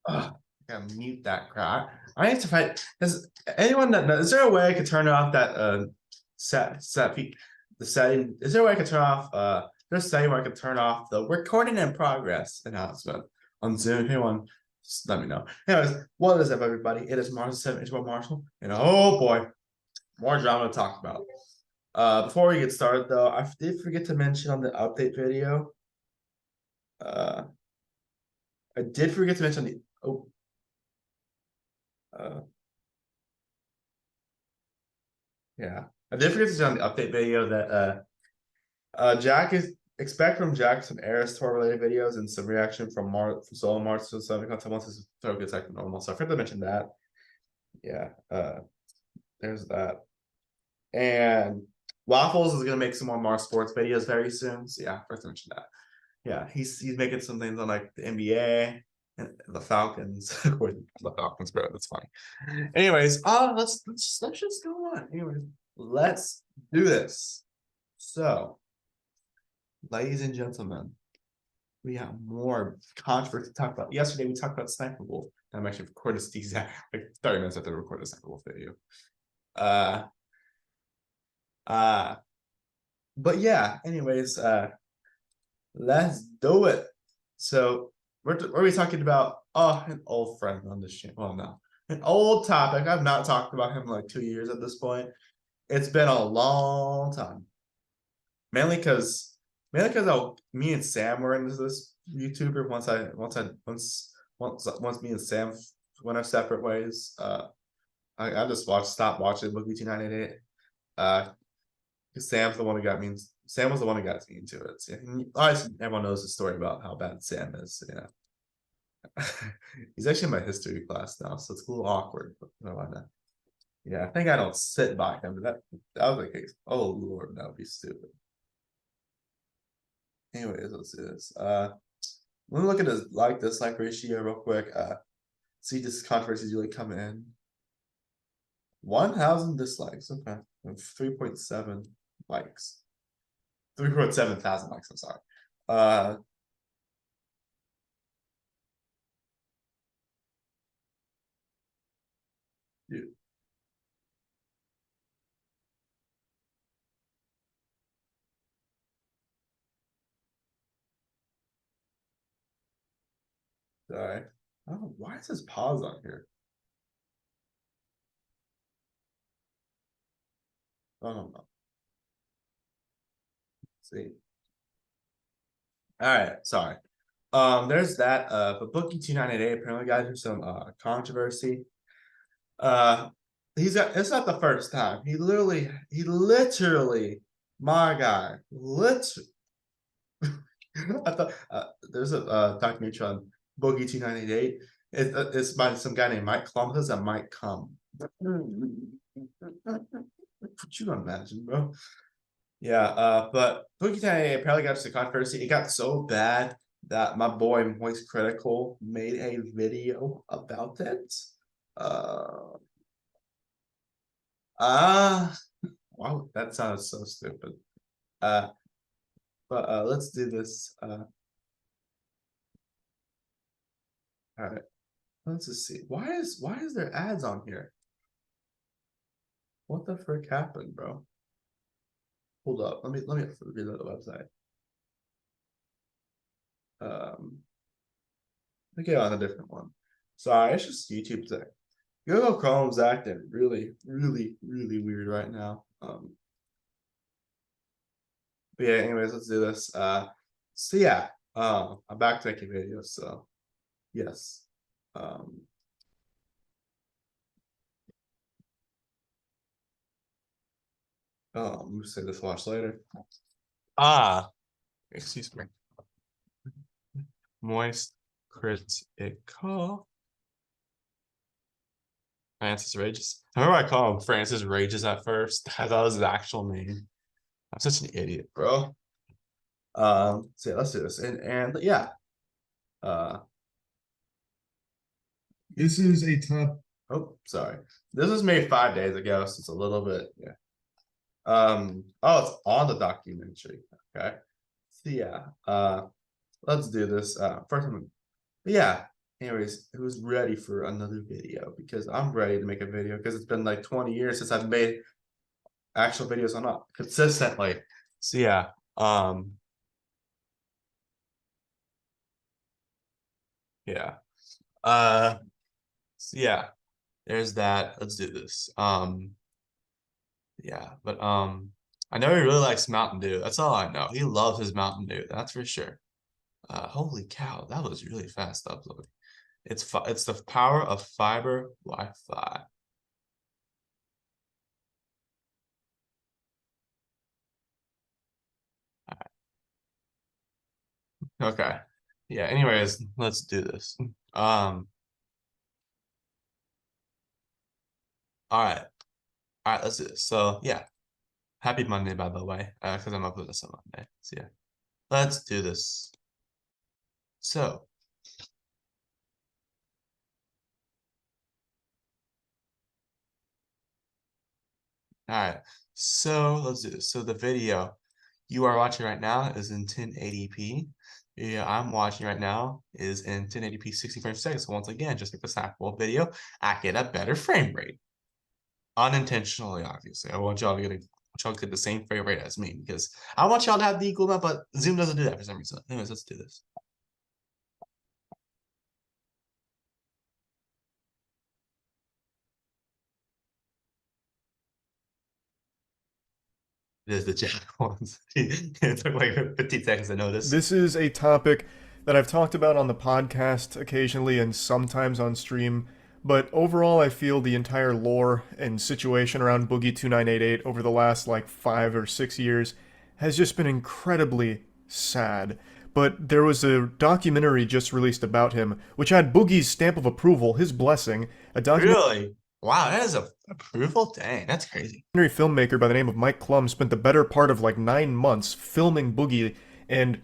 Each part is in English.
Ugh, I gotta mute that crap. I need to find. Is anyone that knows? Is there a way I could turn off that the setting? Is there a way I could turn off there's a setting where I could turn off the recording in progress announcement on Zoom? Anyone? Just let me know. Anyways, what is up, everybody? It is Marshall 7 Marshall, and oh boy, more drama to talk about. Before we get started, though, I did forget to mention on the update video. I did forget to mention the yeah, I did forget to say on the update video that Jack is expect from Jack some Eras Tour related videos and some reaction from Solo Mars to some content once his throat gets back to normal. So I forgot to mention that. Yeah, there's that. And Waffles is gonna make some more Mars sports videos very soon. So yeah, first to mention that. Yeah, he's making some things on like the NBA and the Falcons. The Falcons, bro. That's funny. Anyways, let's just go on. Anyways, let's do this. So, ladies and gentlemen, we have more controversy to talk about. Yesterday, we talked about Sniper Wolf. I'm actually recording this exact like 30 minutes after I recorded the Sniper Wolf video. But yeah, anyways, let's do it. So, what are we talking about? Oh, an old friend on this channel. Well, no, an old topic. I've not talked about him in like 2 years at this point. It's been a long time. Mainly because me and Sam were into this YouTuber once me and Sam went our separate ways. I just stopped watching Boogie2988. Because Sam's the one who got me. Sam was the one who got me into it. So, obviously, everyone knows the story about how bad Sam is. Yeah, he's actually in my history class now, so it's a little awkward. But no, why not? Yeah, I think I don't sit by him. But that was the case. Oh Lord, that would be stupid. Anyways, let's do this. Let me look at his dislike ratio real quick. See this controversies really come in. 1,000 dislikes. Okay, 3.7 likes. 3.7 thousand likes. I'm sorry. Dude. Sorry. Oh, why is this pause on here? I don't know. See. All right, sorry. There's that. But Boogie2988 apparently got into some controversy. It's not the first time. He literally, my guy, literally. I thought there's a documentary on Boogie2988. It's by some guy named Mike Clumpus and Mike Cum. What you imagine, bro? Yeah, but Boogie2988 apparently got to the controversy. It got so bad that my boy Moist Critical made a video about it. Wow, that sounds so stupid. But let's do this. All right, let's just see. Why is there ads on here? What the frick happened, bro? Hold up. Let me reload the website. Let me get on a different one. Sorry, it's just YouTube today. Google Chrome's acting really weird right now. But yeah, anyways, let's do this. So yeah, I'm back to making videos, so yes. I'm gonna say this watch later. Excuse me. Moist Critical. Francis Rages. I remember I called him Francis Rages at first. I thought it was his actual name. I'm such an idiot, bro. So yeah, let's do this. And yeah. This is a top. Oh, sorry. This was made 5 days ago, so it's a little bit, yeah. Oh, it's on the documentary. Okay. So yeah, let's do this. First one. Yeah. Anyways, who's ready for another video? Because I'm ready to make a video because it's been like 20 years since I've made actual videos on up consistently. So yeah, yeah. So yeah, there's that. Let's do this. Yeah, but I know he really likes Mountain Dew. That's all I know. He loves his Mountain Dew, that's for sure. Holy cow, that was really fast upload. It's the power of fiber Wi-Fi. Okay. Yeah, anyways, let's do this. All right. All right, let's do this. So yeah, happy Monday, by the way, because I'm uploading this on Monday. So yeah, let's do this. So all right, so let's do this. So the video you are watching right now is in 1080p. Yeah, I'm watching right now is in 1080p 60 frames per second. So once again, just like the Snapple video, I get a better frame rate. Unintentionally, obviously. I want y'all to get the same frame rate as me because I want y'all to have the equal amount, but Zoom doesn't do that for some reason. Anyways, let's do this. It is the Jack ones. It took like 15 seconds to notice. This is a topic that I've talked about on the podcast occasionally and sometimes on stream, but overall I feel the entire lore and situation around Boogie2988 over the last like 5 or 6 years has just been incredibly sad. But there was a documentary just released about him, which had Boogie's stamp of approval, his blessing, a documentary. Really? Wow, that is a approval? Dang, that's crazy. Filmmaker by the name of Mike Klum spent the better part of like 9 months filming Boogie and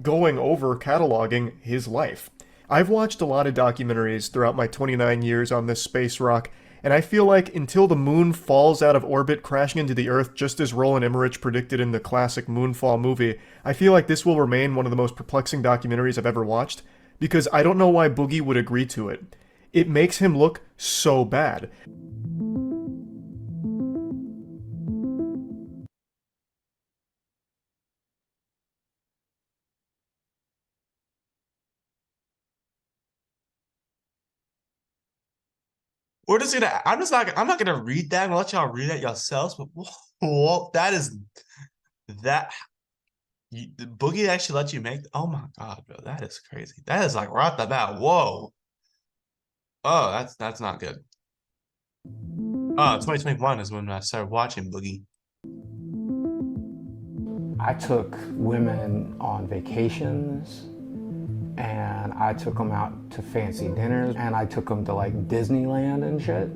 going over cataloging his life. I've watched a lot of documentaries throughout my 29 years on this space rock, and I feel like until the moon falls out of orbit crashing into the Earth just as Roland Emmerich predicted in the classic Moonfall movie, I feel like this will remain one of the most perplexing documentaries I've ever watched, because I don't know why Boogie would agree to it. It makes him look so bad. We're just gonna. I'm not gonna read that. I'm gonna let y'all read that yourselves. But whoa, that is that. Boogie actually let you make. Oh my god, bro, that is crazy. That is like right off the bat. Whoa. Oh, that's not good. 2021 is when I started watching Boogie. I took women on vacations, and I took them out to fancy dinners, and I took them to like Disneyland and shit.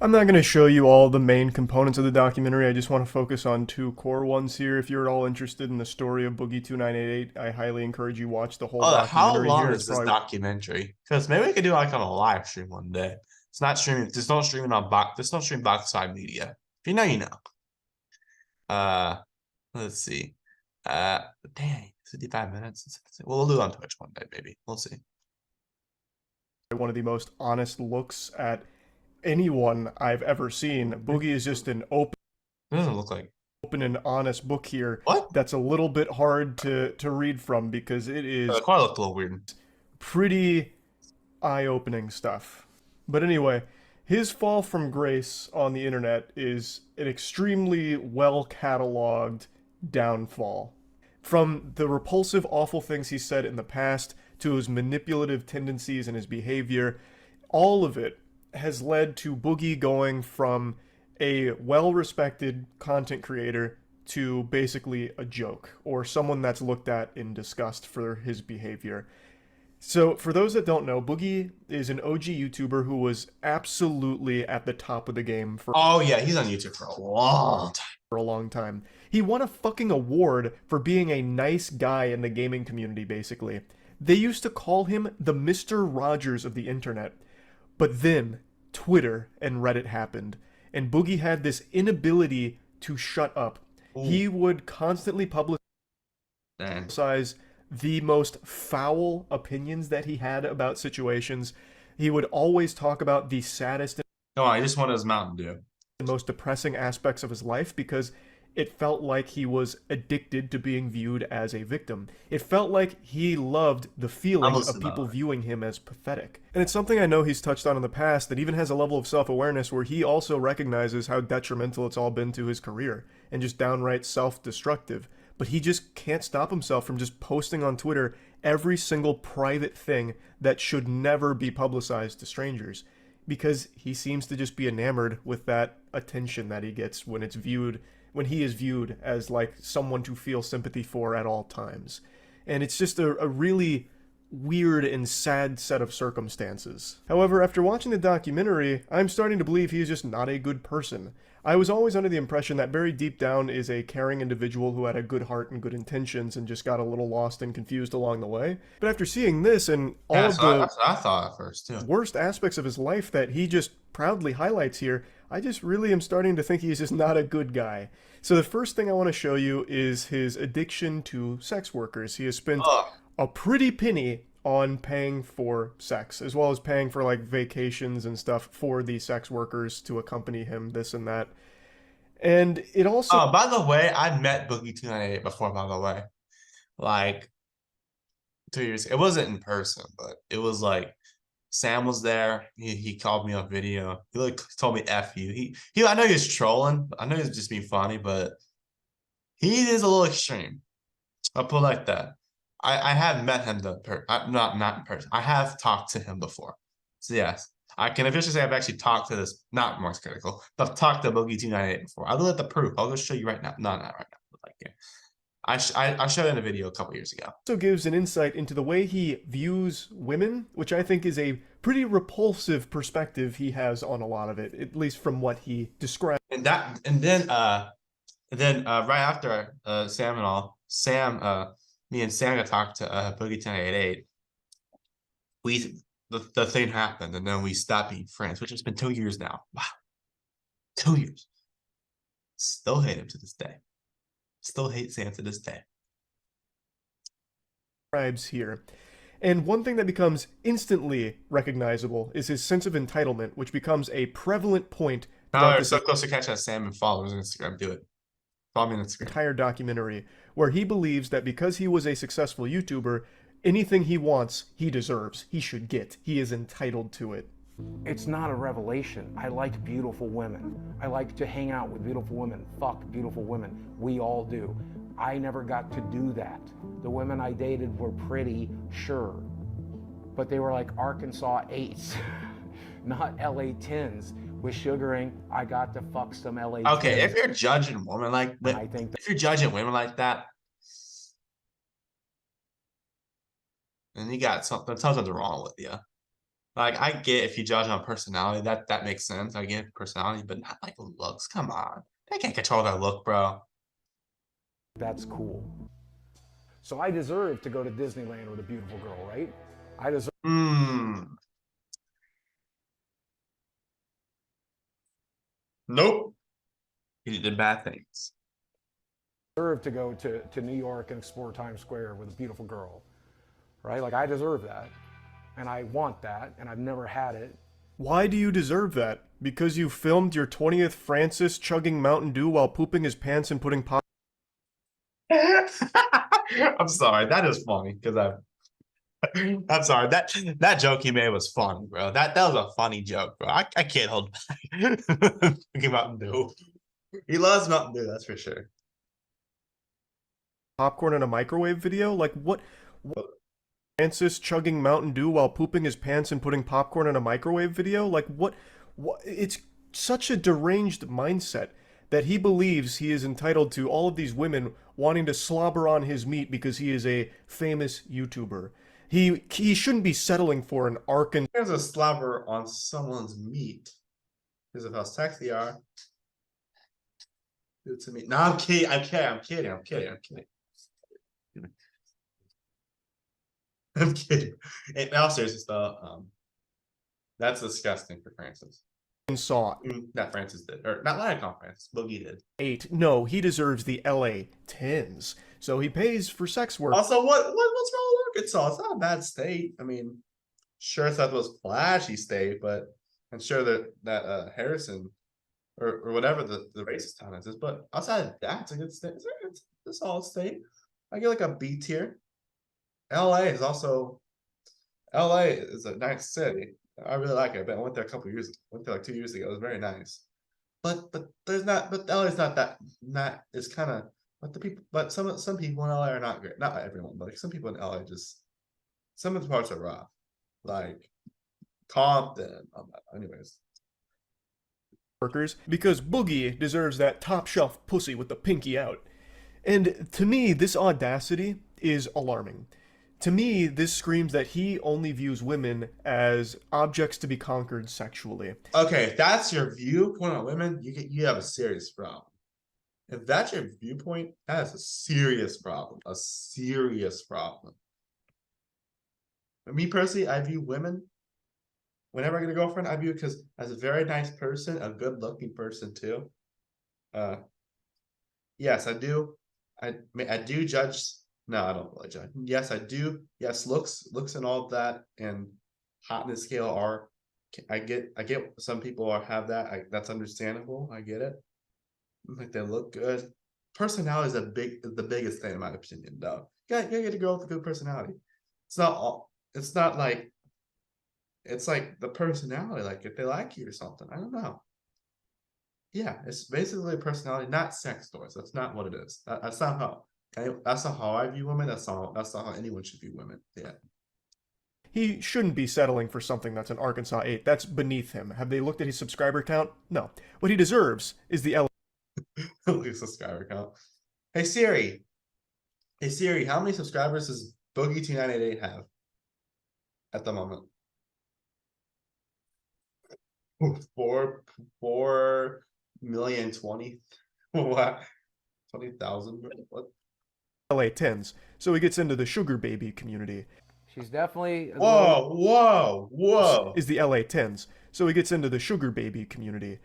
I'm not going to show you all the main components of the documentary. I just want to focus on 2 core ones here. If you're at all interested in the story of Boogie2988, I highly encourage you watch the whole documentary. How long is this documentary? Because maybe we could do like on a live stream one day. It's not streaming. Just don't stream it on box. Just don't stream box side media. If you know, you know. Let's see. Dang, 55 minutes. We'll do it on Twitch one day, maybe. We'll see. One of the most honest looks at anyone I've ever seen. Boogie is just an open. It doesn't look like open and honest book here. What? That's a little bit hard to read from because it is. The car looked a little weird. Pretty eye-opening stuff. But anyway, his fall from grace on the internet is an extremely well-cataloged downfall. From the repulsive, awful things he said in the past to his manipulative tendencies and his behavior, all of it has led to Boogie going from a well-respected content creator to basically a joke, or someone that's looked at in disgust for his behavior. So, for those that don't know, Boogie is an OG YouTuber who was absolutely at the top of the game for. Oh yeah, he's on YouTube for a long time. He won a fucking award for being a nice guy in the gaming community, basically. They used to call him the Mr. Rogers of the internet. But then, Twitter and Reddit happened, and Boogie had this inability to shut up. Ooh. He would constantly publicize the most foul opinions that he had about situations. He would always talk about the saddest No, I just wanted his Mountain Dew. and most depressing aspects of his life because it felt like he was addicted to being viewed as a victim. It felt like he loved the feeling of people viewing him as pathetic. And it's something I know he's touched on in the past that even has a level of self-awareness where he also recognizes how detrimental it's all been to his career and just downright self-destructive. But he just can't stop himself from just posting on Twitter every single private thing that should never be publicized to strangers, because he seems to just be enamored with that attention that he gets when he is viewed as like someone to feel sympathy for at all times. And it's just a really weird and sad set of circumstances. However, after watching the documentary, I'm starting to believe he is just not a good person. I was always under the impression that very deep down is a caring individual who had a good heart and good intentions and just got a little lost and confused along the way. But after seeing this and all of the that's what I thought at first too. worst aspects of his life that he just proudly highlights here, I just really am starting to think he's just not a good guy. So the first thing I want to show you is his addiction to sex workers. He has spent a pretty penny on paying for sex, as well as paying for like vacations and stuff for the sex workers to accompany him, this and that. And it also... Oh, by the way, I met Boogie2988 before, by the way. Like 2 years. It wasn't in person, but it was like Sam was there. He called me on video. He like told me F you. He I know he was trolling. I know he was just being funny, but he is a little extreme. I'll put it like that. I have met him not in person. I have talked to him before. So yes, I can officially say I've actually talked to this, not Mars Critical, but I've talked to Boogie2988 before. I'll let the proof. I'll go show you right now. No, not right now. But like, yeah. I showed it in a video a couple years ago. Also gives an insight into the way he views women, which I think is a pretty repulsive perspective he has on a lot of it, at least from what he described. And then right after me and Sam got talked to Boogie2988. The thing happened, and then we stopped being friends, which has been 2 years now. Wow, 2 years. Still hate him to this day. Still hate Sam to this day. Here. And one thing that becomes instantly recognizable is his sense of entitlement, which becomes a prevalent point Now we're so close to catching Sam and followers on Instagram. Do it. Follow me on Instagram. Entire documentary, where he believes that because he was a successful YouTuber, anything he wants, he deserves. He should get. He is entitled to it. It's not a revelation. I like beautiful women. I like to hang out with beautiful women, fuck beautiful women. We all do. I never got to do that. The women I dated were pretty, sure, but they were like Arkansas 8s, not LA 10s. With sugaring, I got to fuck some LA 10s. Okay, if you're judging women like that, if you're judging women like that, then you got something's wrong with you. Like, I get if you judge on personality, that makes sense. I get personality, but not like looks. Come on. They can't control their look, bro. That's cool. So I deserve to go to Disneyland with a beautiful girl, right? I deserve... Nope. He did bad things. Deserve to go to New York and explore Times Square with a beautiful girl, right? Like, I deserve that. And I want that, and I've never had it. Why do you deserve that? Because you filmed your 20th Francis chugging Mountain Dew while pooping his pants and putting pop... I'm sorry, that is funny, because I'm sorry, that joke he made was funny, bro. That was a funny joke, bro. I can't hold back. Talking Mountain Dew. He loves Mountain Dew, that's for sure. Popcorn in a microwave video? Like, what? Francis chugging Mountain Dew while pooping his pants and putting popcorn in a microwave video? Like, what? It's such a deranged mindset that he believes he is entitled to all of these women wanting to slobber on his meat because he is a famous YouTuber. He shouldn't be settling for an Arkansas... There's a slobber on someone's meat because of how sexy they are. Do it to me. No, I'm kidding. I'm kidding. And all seriousness though, that's disgusting for Francis. saw Not Francis did, or not Liacon Francis. Boogie did. 8. No, he deserves the LA 10s. So he pays for sex work. Also, what's wrong with Arkansas? It's not a bad state. I mean, sure, it's not the most flashy state, but I'm sure that Harrison or whatever the racist town is, but outside of that, it's a good state. It's a solid state. I get like a B tier. LA is a nice city. I really like it. But I went there a couple years. Went there like 2 years ago. It was very nice. But there's not. But LA is not that. Not it's kind of. But the people. But some people in LA are not great. Not everyone, but like some people in LA just. Some of the parts are rough. Like Compton. Anyways. Workers, because Boogie deserves that top shelf pussy with the pinky out. And to me, this audacity is alarming. To me, this screams that he only views women as objects to be conquered sexually. Okay, if that's your viewpoint on women, you have a serious problem. If that's your viewpoint, that is a serious problem. A serious problem. For me personally, I view women. Whenever I get a girlfriend, I view it because as a very nice person, a good-looking person too. Yes, I do. I do judge. No, I don't really judge. Yes, I do. Yes, looks and all of that, and hotness scale are. I get. Some people have that. That's understandable. I get it. Like they look good. Personality is the biggest thing in my opinion, though. You gotta get a girl with a good personality. It's not all. It's not like. It's like the personality, like if they like you or something. I don't know. Yeah, it's basically personality, not sex toys. That's not what it is. That's not how. That's not how I view women. That's not how anyone should view women. Yeah. He shouldn't be settling for something that's an Arkansas 8. That's beneath him. Have they looked at his subscriber count? No. What he deserves is the subscriber count. Hey Siri. Hey Siri, how many subscribers does Boogie2988 have at the moment? 4,020,000. What? 20,000? What? LA 10s. So he gets into the sugar baby community. She's definitely. Whoa! Is the LA 10s. So he gets into the sugar baby community.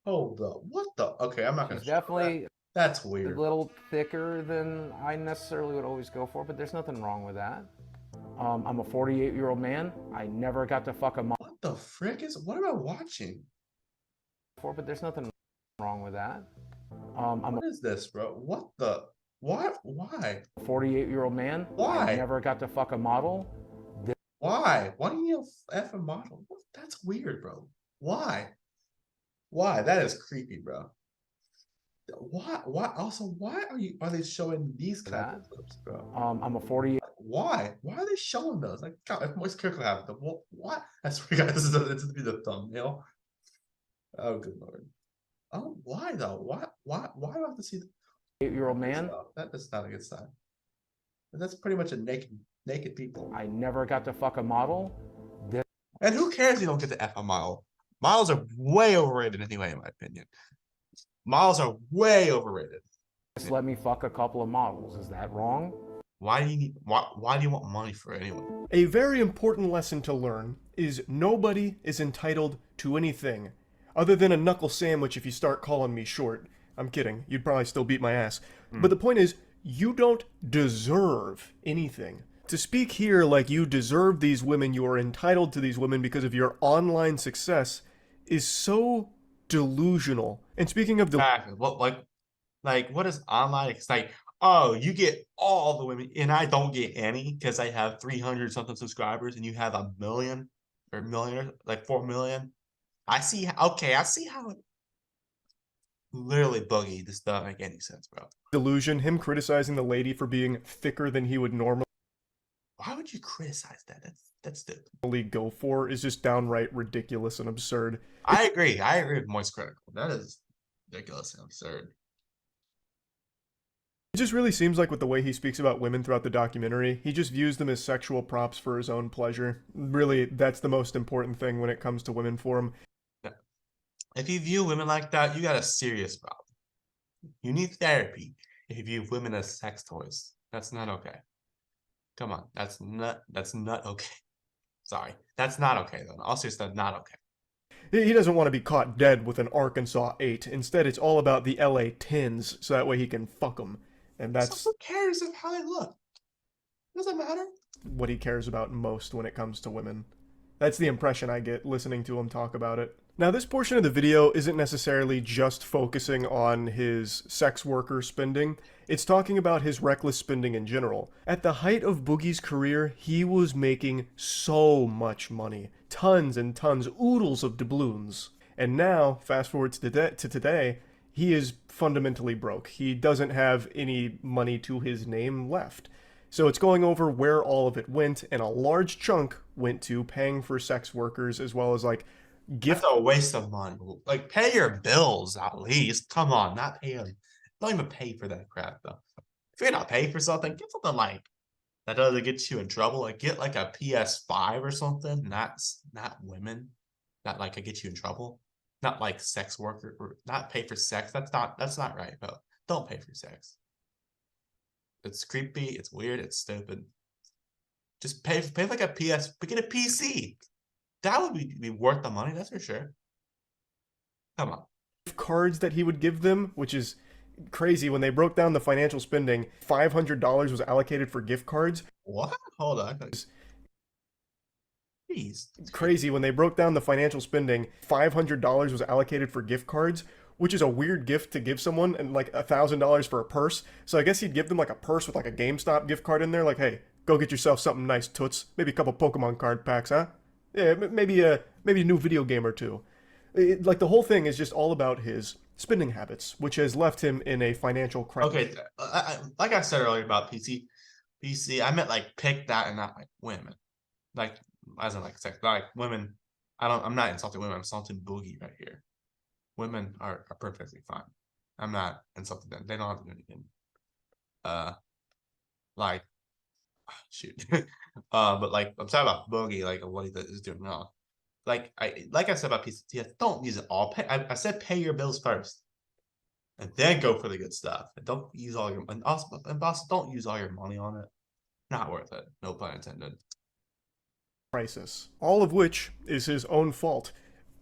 Hold up. What the? Okay, I'm not gonna. She's definitely. That's weird. A little thicker than I necessarily would always go for, but there's nothing wrong with that. I'm a 48-year-old man. I never got to fuck a mom. What the frick is? What am I watching? But there's nothing wrong with that. What is this, bro? What the? What? Why? 48-year-old man. Why? I never got to fuck a model. Why? Why do you F a model? That's weird, bro. Why? Why? That is creepy, bro. Why? Also, why are they showing these kind of clips, bro? I'm a 40. Why? Why are they showing those? Like, God, if Moist Kirkle have them, what? I swear, guys, this is to be the thumbnail. Oh, good lord. Oh, why though? Why do I have to see? 8-year-old man. That is not a good sign. That's pretty much a naked people. I never got to fuck a model. And who cares if you don't get to F a model? Models are way overrated anyway, in my opinion. Models are way overrated. Just let me fuck a couple of models. Is that wrong? Why do you want money for anyone? A very important lesson to learn is nobody is entitled to anything other than a knuckle sandwich if you start calling me short. I'm kidding. You'd probably still beat my ass. But the point is, you don't deserve anything. To speak here like you deserve these women, you are entitled to these women because of your online success is so delusional. And speaking of what what is online? It's like, oh, you get all the women and I don't get any because I have 300 something subscribers and you have 1 million or million, like 4 million. I see how it literally Boogie. This doesn't make any sense, bro. Delusion, him criticizing the lady for being thicker than he would normally Why would you criticize that? That's stupid. Go for is just downright ridiculous and absurd. I agree with Moist Critical. That is ridiculous and absurd. It just really seems like with the way he speaks about women throughout the documentary, he just views them as sexual props for his own pleasure. Really, that's the most important thing when it comes to women for him. If you view women like that, you got a serious problem. You need therapy if you view women as sex toys. That's not okay. Come on, that's not okay. Sorry, that's not okay though. Also, it's not okay. He doesn't want to be caught dead with an Arkansas 8. Instead, it's all about the LA 10s, so that way he can fuck them. And that's So who cares of how they look? Doesn't matter. what he cares about most when it comes to women. That's the impression I get listening to him talk about it. Now, this portion of the video isn't necessarily just focusing on his sex worker spending. It's talking about his reckless spending in general. At the height of Boogie's career, he was making so much money. Tons and tons, oodles of doubloons. And now, fast forward to today, he is fundamentally broke. He doesn't have any money to his name left. So it's going over where all of it went, and a large chunk went to paying for sex workers as well as like gift. That's a waste of money. Like, pay your bills at least. Come on, not pay. Don't even pay for that crap though. If you're not paying for something, get something like that doesn't get you in trouble. Like, get like a PS5 or something. Not women. Not like I get you in trouble. Not like sex worker or not pay for sex. That's not right, bro. Don't pay for sex. It's creepy, it's weird, it's stupid. Just pay like a PS, but get a PC. That would be worth the money, that's for sure. Come on. Cards that he would give them, which is crazy. When they broke down the financial spending, $500 was allocated for gift cards. What? Hold on. Jeez. Crazy. When they broke down the financial spending, $500 was allocated for gift cards, which is a weird gift to give someone, and like $1,000 for a purse. So I guess he'd give them like a purse with like a GameStop gift card in there. Like, hey, go get yourself something nice, toots. Maybe a couple Pokemon card packs, huh? Yeah, maybe a new video game or two. Like the whole thing is just all about his spending habits, which has left him in a financial crisis. Okay, like I said earlier about PC, I meant like pick that and not like women. Like, as in like sex, like women. I'm not insulting women. I'm insulting Boogie right here. Women are perfectly fine. I'm not insulting them. They don't have to do anything. Like, shoot. But like I'm talking about Boogie, like what he is doing wrong. Like I said about PCTS, don't use it all. I said pay your bills first, and then go for the good stuff. And don't use all your and also don't use all your money on it. Not worth it. No pun intended. Crisis, all of which is his own fault,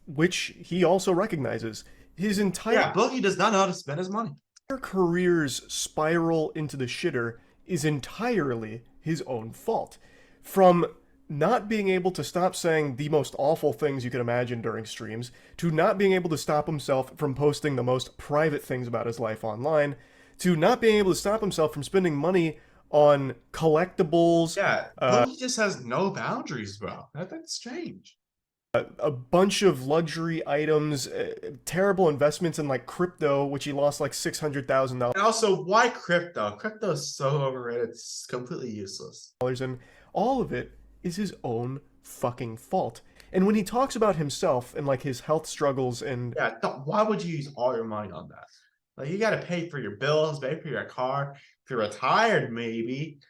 which he also recognizes. His entire Boogie does not know how to spend his money. Career's spiral into the shitter is entirely his own fault. From not being able to stop saying the most awful things you could imagine during streams, to not being able to stop himself from posting the most private things about his life online, to not being able to stop himself from spending money on collectibles. Yeah, Boogie just has no boundaries, bro. That's strange. A bunch of luxury items, terrible investments in like crypto, which he lost like $600,000. And also, why crypto? Crypto is so overrated. It's completely useless. And all of it is his own fucking fault. And when he talks about himself and like his health struggles and why would you use all your money on that? Like, you got to pay for your bills, pay for your car. If you're retired, maybe.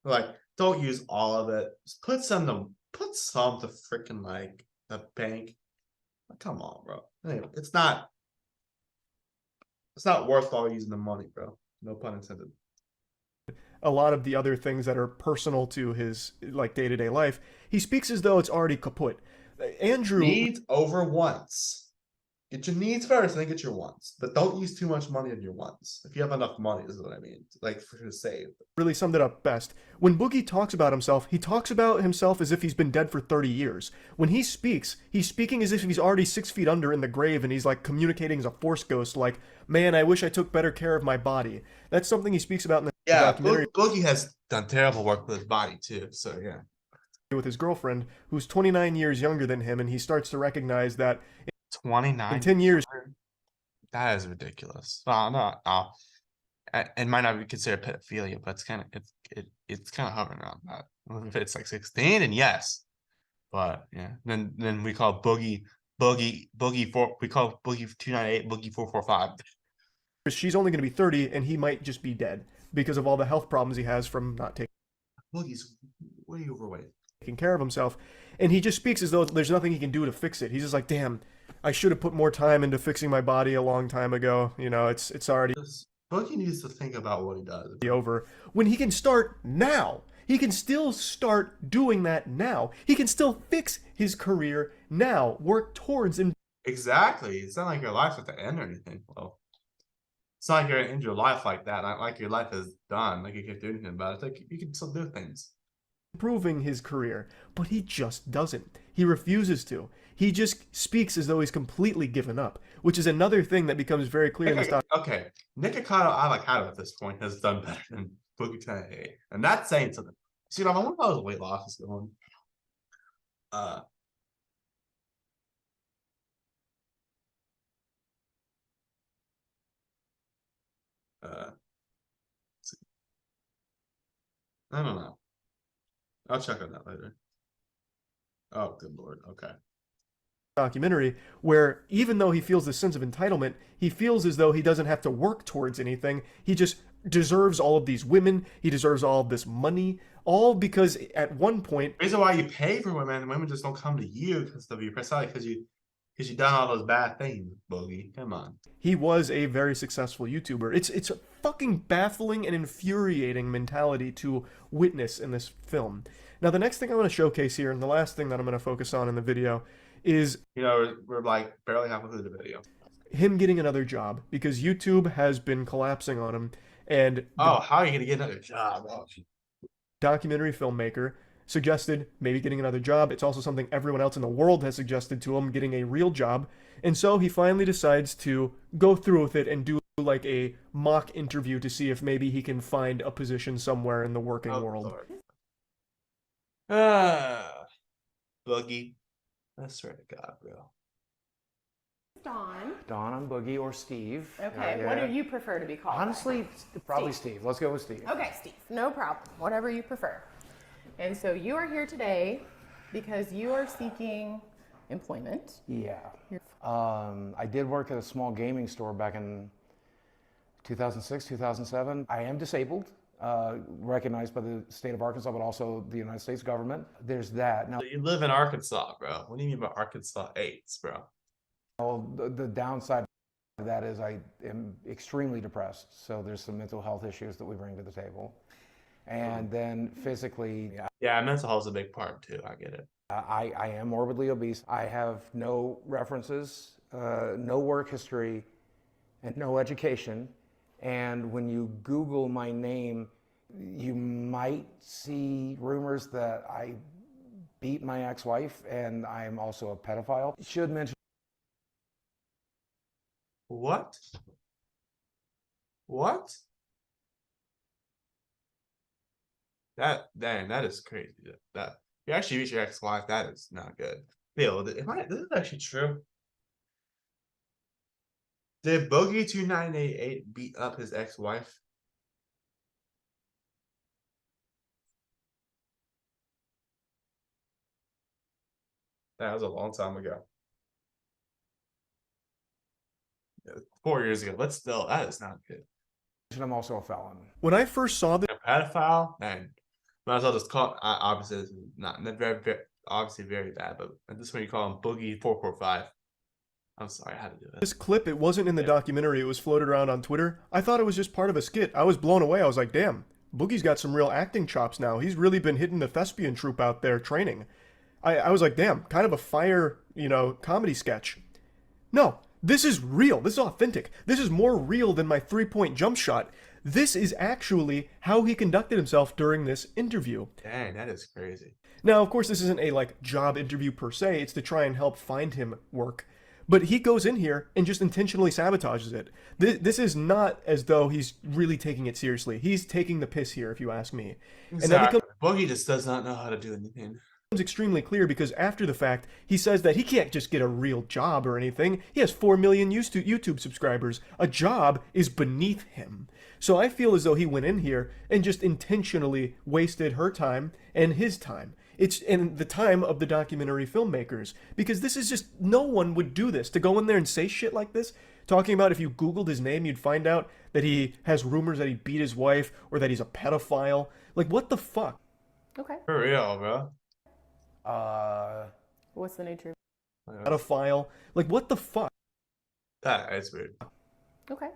Like, don't use all of it. Just put some to freaking like the bank. Come on, bro. Anyway, it's not worthwhile using the money, bro. No pun intended. A lot of the other things that are personal to his like day-to-day life, he speaks as though it's already kaput. Andrew needs over wants. Get your needs first, and then get your wants. But don't use too much money on your wants. If you have enough money, is what I mean. Like, for to save. Really summed it up best. When Boogie talks about himself, he talks about himself as if he's been dead for 30 years. When he speaks, he's speaking as if he's already 6 feet under in the grave, and he's like communicating as a force ghost, like, man, I wish I took better care of my body. That's something he speaks about in the documentary. Boogie has done terrible work with his body too, so yeah. With his girlfriend, who's 29 years younger than him, and he starts to recognize that 29 in 10 years. That is ridiculous. No. It might not be considered pedophilia, but it's kind of hovering around that. If it's like 16, and yes, but yeah, then we call Boogie 298 Boogie 445. She's only going to be 30, and he might just be dead because of all the health problems he has from not taking. Boogie's way overweight. Taking care of himself, and he just speaks as though there's nothing he can do to fix it. He's just like, damn, I should have put more time into fixing my body a long time ago. You know, it's already. Boogie needs to think about what he does. Over when he can start now. He can still start doing that now. He can still fix his career now, work towards and Exactly. It's not like your life's at the end or anything. Well, it's not like you're gonna end your life like that. Not like your life is done. Like you can't do anything about it. It's like you can still do things. improving his career, but he just doesn't. He refuses to. He just speaks as though he's completely given up, which is another thing that becomes very clear in this Okay, Nikocado Avocado at this point has done better than Boogie2988, and that's saying something. See, I wonder how his weight loss is going. Uh, let's see. I don't know. I'll check on that later. Oh, good lord. Okay. documentary where even though he feels this sense of entitlement, he feels as though he doesn't have to work towards anything. He just deserves all of these women. He deserves all of this money, all because at one point, The reason why you pay for women just don't come to you because of your personality, because you done all those bad things, Boogie. Come on. he was a very successful YouTuber. It's a fucking baffling and infuriating mentality to witness in this film. Now, the next thing I want to showcase here, and the last thing that I'm going to focus on in the video, is We're like barely halfway through the video. him getting another job, because YouTube has been collapsing on him, and Oh, how are you gonna get another job? Oh, documentary filmmaker suggested maybe getting another job. It's also something everyone else in the world has suggested to him, getting a real job. And so he finally decides to go through with it and do like a mock interview to see if maybe he can find a position somewhere in the working world. Boogie. I swear to God, bro. Dawn. Don, I'm Boogie, or Steve. Okay, what do you prefer to be called? Honestly, probably Steve. Let's go with Steve. Okay, Steve. No problem. Whatever you prefer. And so you are here today because you are seeking employment. Yeah. I did work at a small gaming store back in 2006, 2007. I am disabled, recognized by the state of Arkansas, but also the United States government. There's that. Now, So you live in Arkansas, bro. What do you mean by Arkansas 8s, bro? the downside of that is I am extremely depressed. So there's some mental health issues that we bring to the table. And then physically, Yeah, mental health is a big part too. I get it. I am morbidly obese. I have no references, no work history, and no education. And when you Google my name, you might see rumors that I beat my ex-wife and I'm also a pedophile. Should mention. What? What? That is crazy. That you actually beat your ex-wife. That is not good. Bill, this is actually true. Did Boogie2988 beat up his ex-wife? That was a long time ago. Yeah, 4 years ago, but still, that is not good. I'm also a felon. When I first saw this, A pedophile, and might as well just call. Obviously, this is not very obviously very bad, but at this point you call him Boogie445. I'm sorry, I had to do that. this clip, it wasn't in the documentary, it was floated around on Twitter. I thought it was just part of a skit. I was blown away. I was like, damn, Boogie's got some real acting chops now. He's really been hitting the thespian troupe out there training. I was like, damn, kind of a fire, comedy sketch. No, this is real. This is authentic. This is more real than my 3-point jump shot. This is actually how he conducted himself during this interview. Dang, that is crazy. Now, of course, this isn't a job interview per se. It's to try and help find him work. But he goes in here and just intentionally sabotages it. This is not as though he's really taking it seriously. He's taking the piss here, if you ask me. Exactly. And that becomes Boogie just does not know how to do anything. extremely clear because after the fact, he says that he can't just get a real job or anything. He has 4 million YouTube subscribers. A job is beneath him. So I feel as though he went in here and just intentionally wasted her time and his time. It's in the time of the documentary filmmakers, because this is just, no one would do this, to go in there and say shit like this, talking about if you Googled his name, you'd find out that he has rumors that he beat his wife or that he's a pedophile. Like, what the fuck? Okay. For real, bro. What's the nature? Pedophile. Like, what the fuck? That is weird. Okay.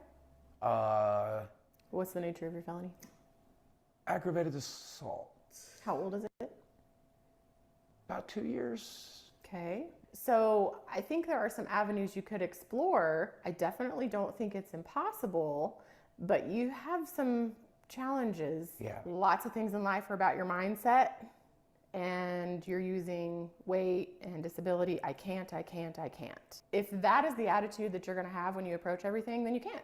What's the nature of your felony? Aggravated assault. How old is it? About 2 years. Okay. So I think there are some avenues you could explore. I definitely don't think it's impossible, but you have some challenges. Yeah. Lots of things in life are about your mindset, and you're using weight and disability. I can't. If that is the attitude that you're going to have when you approach everything, then you can't.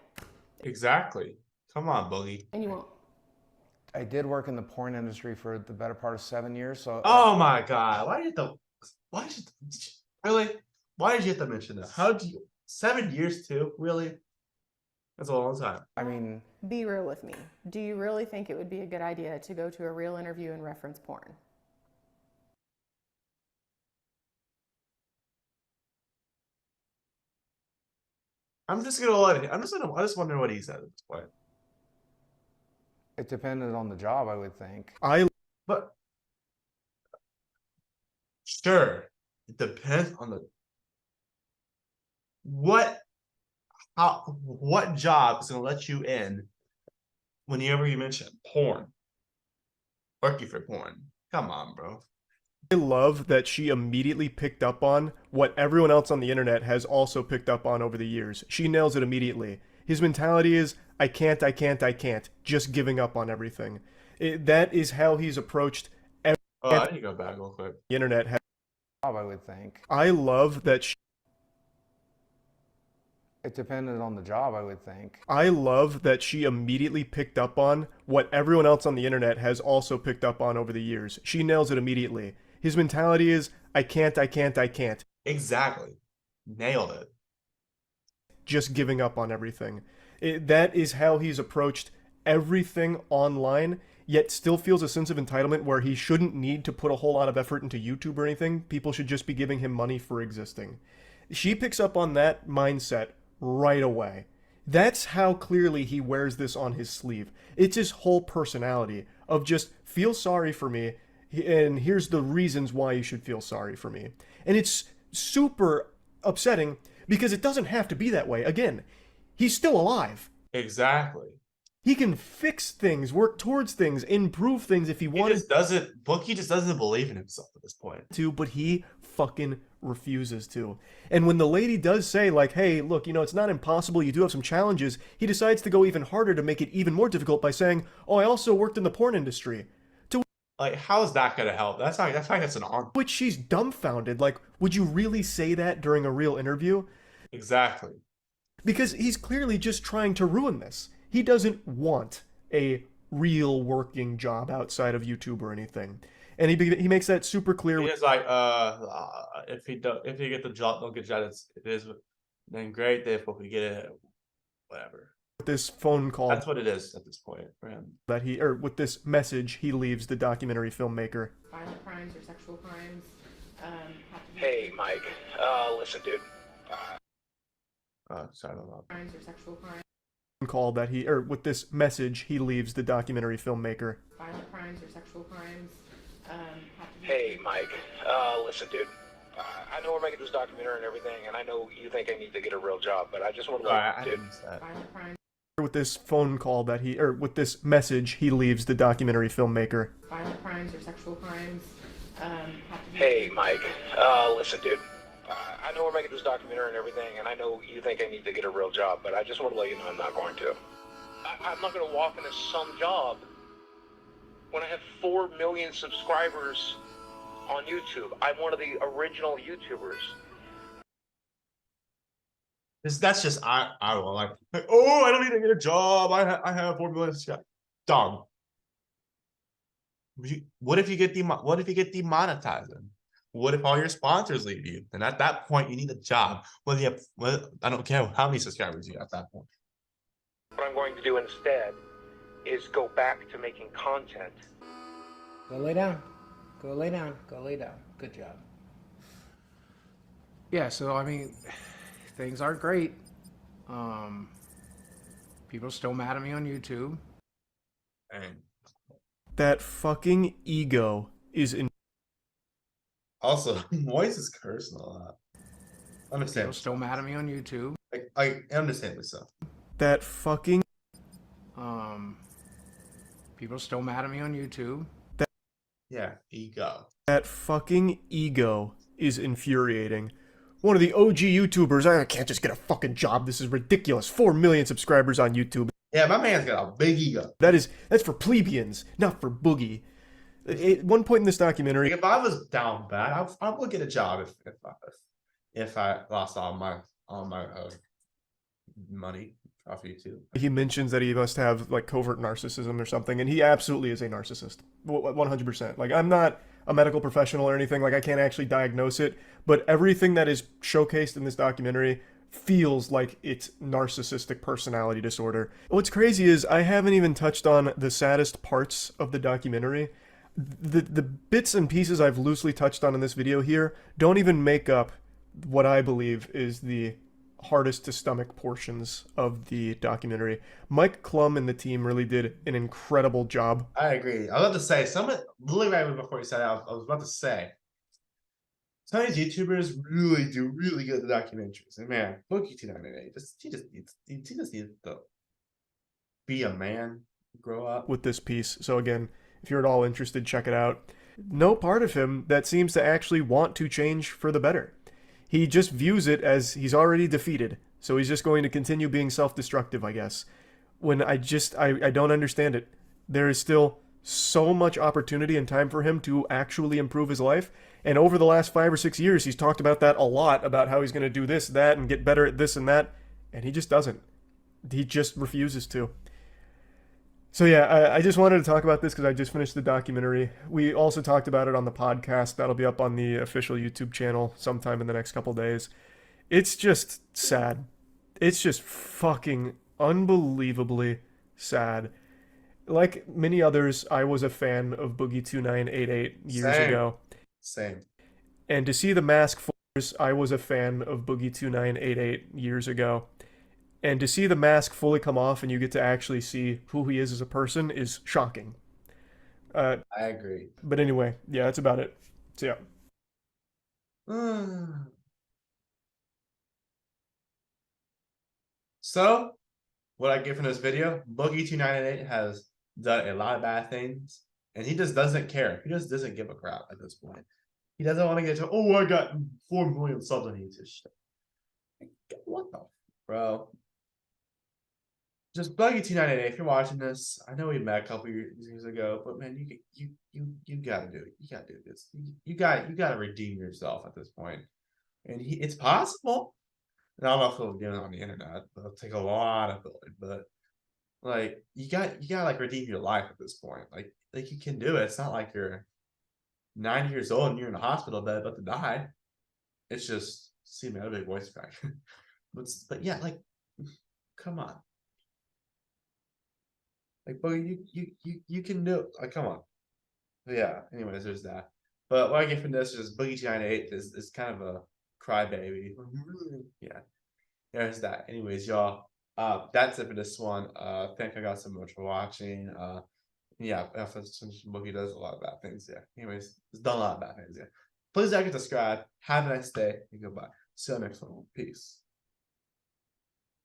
Exactly. Come on, Boogie. And you won't. I did work in the porn industry for the better part of 7 years. So Oh my God. Why did really? Why did you have to mention that? How did you 7 years too? Really? That's a long time. I mean, Be real with me. Do you really think it would be a good idea to go to a real interview and reference porn? I'm just gonna let it. I just wonder what he said at this point. it depended on the job, I would think. But sure, it depends on the what job is gonna let you in whenever you mention porn. Working for porn. Come on, bro. I love that she immediately picked up on what everyone else on the internet has also picked up on over the years. She nails it immediately. His mentality is, I can't, just giving up on everything. That is how he's approached Oh, I need to go back real quick. the internet. Job, I would think. I love that It depended on the job, I would think. I love that she immediately picked up on what everyone else on the internet has also picked up on over the years. She nails it immediately. His mentality is, I can't. Exactly. Nailed it. Just giving up on everything. That is how he's approached everything online, yet still feels a sense of entitlement where he shouldn't need to put a whole lot of effort into YouTube or anything. People should just be giving him money for existing. She picks up on that mindset right away. That's how clearly he wears this on his sleeve. It's his whole personality of just feel sorry for me, and here's the reasons why you should feel sorry for me. And it's super upsetting because it doesn't have to be that way. Again, he's still alive. Exactly. He can fix things, work towards things, improve things if he wanted Bookie just doesn't believe in himself at this point. to, but he fucking refuses to. And when the lady does say, like, hey, look, it's not impossible, you do have some challenges, he decides to go even harder to make it even more difficult by saying, oh, I also worked in the porn industry. Like, how is that gonna help? That's an honor. Which she's dumbfounded. Like, would you really say that during a real interview? Exactly. Because he's clearly just trying to ruin this. He doesn't want a real working job outside of YouTube or anything. And he makes that super clear. He's like, if he get the job, don't get job. It is then great. If we get it, whatever. With this phone call That's what it is at this point for him. with this message, he leaves the documentary filmmaker. Violent crimes or sexual crimes have to be. Hey, Mike. Listen, dude. Sorry about that. Crimes or sexual crimes. Call that with this message, he leaves the documentary filmmaker. Violent crimes or sexual crimes have to be. Hey, Mike. Listen, dude. I know we're making this documentary and everything, and I know you think I need to get a real job, but I just want to I dude. didn't miss that. Violent crimes. With this phone call that with this message, he leaves the documentary filmmaker. Violent crimes or sexual crimes have to be. Hey, Mike. Listen, dude. I know we're making this documentary and everything, and I know you think I need to get a real job, but I just want to let you know I'm not going to. I'm not going to walk into some job when I have 4 million subscribers on YouTube. I'm one of the original YouTubers. That's just I don't know, like oh, I don't need to get a job. I have 4 million subscribers. Dumb. What if you get demonetized? What if all your sponsors leave you? And at that point, you need a job. I don't care how many subscribers you got at that point. What I'm going to do instead is go back to making content. Go lay down. Go lay down. Go lay down. Good job. Yeah, so I mean, things aren't great. People are still mad at me on YouTube. And That fucking ego is in. also, Moise is cursing a lot. People Understand? are still mad at me on YouTube. I understand myself. That fucking. People are still mad at me on YouTube. Yeah, ego. That fucking ego is infuriating. One of the OG YouTubers, I can't just get a fucking job. This is ridiculous. 4 million subscribers on YouTube. Yeah, my man's got a big ego. That's for plebeians, not for Boogie. At one point in this documentary, Like, if I was down bad, I would get a job if I lost all my money off YouTube. he mentions that he must have like covert narcissism or something, and he absolutely is a narcissist, 100%. Like, I'm not a medical professional or anything, like I can't actually diagnose it, but everything that is showcased in this documentary feels like it's narcissistic personality disorder. What's crazy is I haven't even touched on the saddest parts of the documentary. The bits and pieces I've loosely touched on in this video here don't even make up what I believe is the hardest to stomach portions of the documentary. Mike Klum and the team really did an incredible job. I agree. I was about to say, literally right before you said that, I was about to say, some of these YouTubers really do really good at documentaries. And man, Boogie2988, he just needs to be a man, grow up. With this piece. So again, if you're at all interested, check it out. No part of him that seems to actually want to change for the better. He just views it as he's already defeated, so he's just going to continue being self-destructive, I guess. When I don't understand it. There is still so much opportunity and time for him to actually improve his life, and over the last 5 or 6 years, he's talked about that a lot, about how he's going to do this, that, and get better at this and that, and he just doesn't. He just refuses to. So yeah, I just wanted to talk about this because I just finished the documentary. We also talked about it on the podcast. That'll be up on the official YouTube channel sometime in the next couple days. It's just sad. It's just fucking unbelievably sad. Like many others, I was a fan of Boogie2988 years ago. Same. And to see the mask force, I was a fan of Boogie2988 years ago. And to see the mask fully come off and you get to actually see who he is as a person is shocking. I agree. But anyway, yeah, that's about it. So yeah. So, what I get from this video, Boogie2988 has done a lot of bad things, and he just doesn't care. He just doesn't give a crap at this point. He doesn't want to get to, oh, I got 4 million subs on YouTube. What the, bro? Just Boogie2988, if you're watching this, I know we met a couple years ago, but man, you gotta do it. You gotta do this. You gotta redeem yourself at this point. And it's possible. And I don't know if he'll do it on the internet, but it'll take a lot of building. But like you gotta like redeem your life at this point. Like you can do it. It's not like you're 90 years old and you're in a hospital bed about to die. It's just see me, I have a big voice crack. but yeah, like come on. Like, Boogie, you can do it. Like, come on. But yeah, anyways, there's that. But what I get from this is Boogie2988 is kind of a crybaby. Yeah. There's that. Anyways, y'all. That's it for this one. Thank you guys so much for watching. Yeah, Boogie does a lot of bad things, yeah. Anyways, it's done a lot of bad things, yeah. Please like and subscribe. Have a nice day and goodbye. See you next one. Peace.